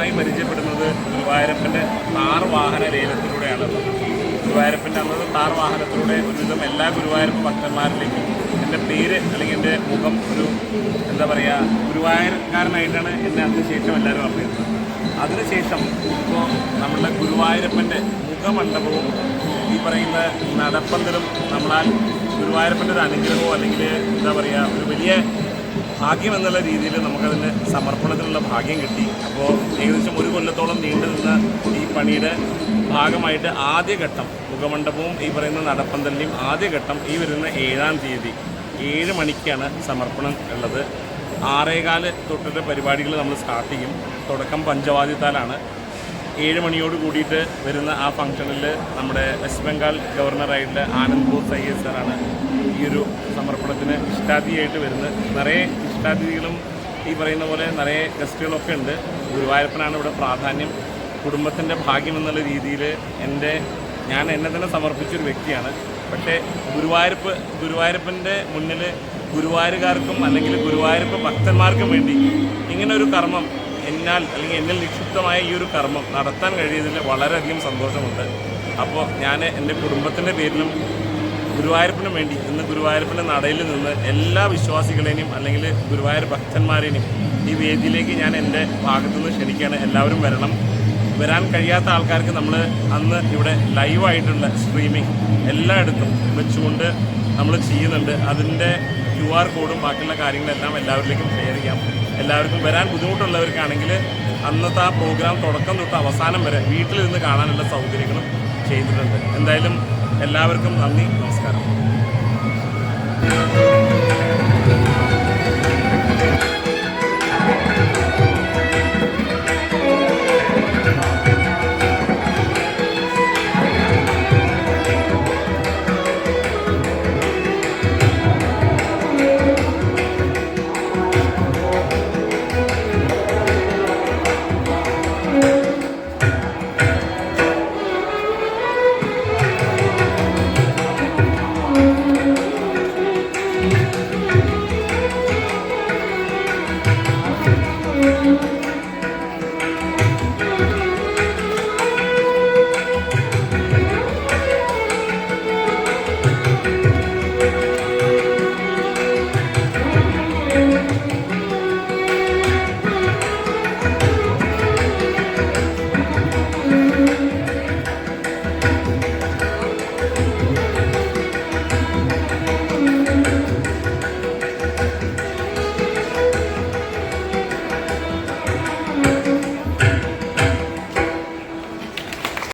ആദ്യമായി പരിചയപ്പെടുന്നത് ഗുരുവായൂരപ്പൻ്റെ താർ വാഹന ലേലത്തിലൂടെയാണ്. ഗുരുവായൂരപ്പൻ്റെ അന്നത് താർ വാഹനത്തിലൂടെ ഒരുവിധം എല്ലാ ഗുരുവായൂരപ്പ ഭക്തന്മാരിലേക്കും എൻ്റെ പേര് അല്ലെങ്കിൽ എൻ്റെ മുഖം ഒരു എന്താ പറയുക ഗുരുവായൂർക്കാരനായിട്ടാണ് എന്നെ അതിനുശേഷം എല്ലാവരും അറിയുന്നത്. അതിനുശേഷം ഇപ്പോൾ നമ്മളുടെ ഗുരുവായൂരപ്പൻ്റെ മുഖമണ്ഡപവും ഈ പറയുന്ന നടപ്പന്തലും നമ്മളാൽ ഗുരുവായൂരപ്പൻ്റെ ഒരു അനുഗ്രഹമോ അല്ലെങ്കിൽ എന്താ പറയുക ഒരു വലിയ ഭാഗ്യം എന്നുള്ള രീതിയിൽ നമുക്കതിന് സമർപ്പണത്തിനുള്ള ഭാഗ്യം കിട്ടി. അപ്പോൾ ഏകദേശം 1 കൊല്ലത്തോളം നീണ്ടു നിന്ന ഈ പണിയുടെ ഭാഗമായിട്ട് ആദ്യഘട്ടം മുഖമണ്ഡപവും ഈ പറയുന്ന നടപ്പന്തലിൻ്റെയും ആദ്യഘട്ടം ഈ വരുന്ന 7-ാം തീയതി 7 മണിക്കാണ് സമർപ്പണം ഉള്ളത്. 6:15 തൊട്ടിട്ട് പരിപാടികൾ നമ്മൾ സ്റ്റാർട്ട് ചെയ്യും. തുടക്കം പഞ്ചവാദ്യത്താലാണ്. 7 മണിയോട് കൂടിയിട്ട് വരുന്ന ആ ഫംഗ്ഷനിൽ നമ്മുടെ വെസ്റ്റ് ബംഗാൾ ഗവർണറായിട്ടുള്ള ആനന്ദ് ബോസ് IAS സാറാണ് ഈ ഒരു സമർപ്പണത്തിന് ഇഷ്ടാതിഥിയായിട്ട് വരുന്നത്. നിറയെ ഇഷ്ടാതിഥികളും ഈ പറയുന്ന പോലെ നിറയെ ഗസ്റ്റുകളൊക്കെ ഉണ്ട്. ഗുരുവായൂരപ്പനാണ് ഇവിടെ പ്രാധാന്യം. കുടുംബത്തിൻ്റെ ഭാഗ്യം എന്നുള്ള രീതിയിൽ ഞാൻ എന്നെ തന്നെ സമർപ്പിച്ചൊരു വ്യക്തിയാണ്. പക്ഷേ ഗുരുവായൂരപ്പൻ്റെ മുന്നിൽ ഗുരുവായൂരുകാർക്കും അല്ലെങ്കിൽ ഗുരുവായൂരപ്പ ഭക്തന്മാർക്കും വേണ്ടി ഇങ്ങനൊരു കർമ്മം എന്നിൽ നിക്ഷിപ്തമായ ഈ ഒരു കർമ്മം നടത്താൻ കഴിയുന്നതിൽ വളരെയധികം സന്തോഷമുണ്ട്. അപ്പോൾ ഞാൻ എൻ്റെ കുടുംബത്തിൻ്റെ പേരിലും ഗുരുവായൂരപ്പനും വേണ്ടി ഇന്ന് ഗുരുവായൂരപ്പൻ്റെ നടയിൽ നിന്ന് എല്ലാ വിശ്വാസികളെയും അല്ലെങ്കിൽ ഗുരുവായൂർ ഭക്തന്മാരെയും ഈ വേദിയിലേക്ക് ഞാൻ എൻ്റെ ഭാഗത്തുനിന്ന് ക്ഷണിക്കുകയാണ്. എല്ലാവരും വരാൻ കഴിയാത്ത ആൾക്കാർക്ക് നമ്മൾ അന്ന് ഇവിടെ ലൈവായിട്ടുള്ള സ്ട്രീമിംഗ് എല്ലായിടത്തും വെച്ചുകൊണ്ട് നമ്മൾ ചെയ്യുന്നുണ്ട്. അതിൻ്റെ QR കോഡും ബാക്കിയുള്ള കാര്യങ്ങളെല്ലാം എല്ലാവരിലേക്കും ഷെയർ ചെയ്യാം. എല്ലാവർക്കും വരാൻ ബുദ്ധിമുട്ടുള്ളവർക്കാണെങ്കിൽ അന്നത്തെ ആ പ്രോഗ്രാം തുടക്കം തൊട്ട് അവസാനം വരെ വീട്ടിലിരുന്ന് കാണാനുള്ള സൗകര്യങ്ങളും ചെയ്തിട്ടുണ്ട്. എന്തായാലും എല്ലാവർക്കും നന്ദി, നമസ്കാരം.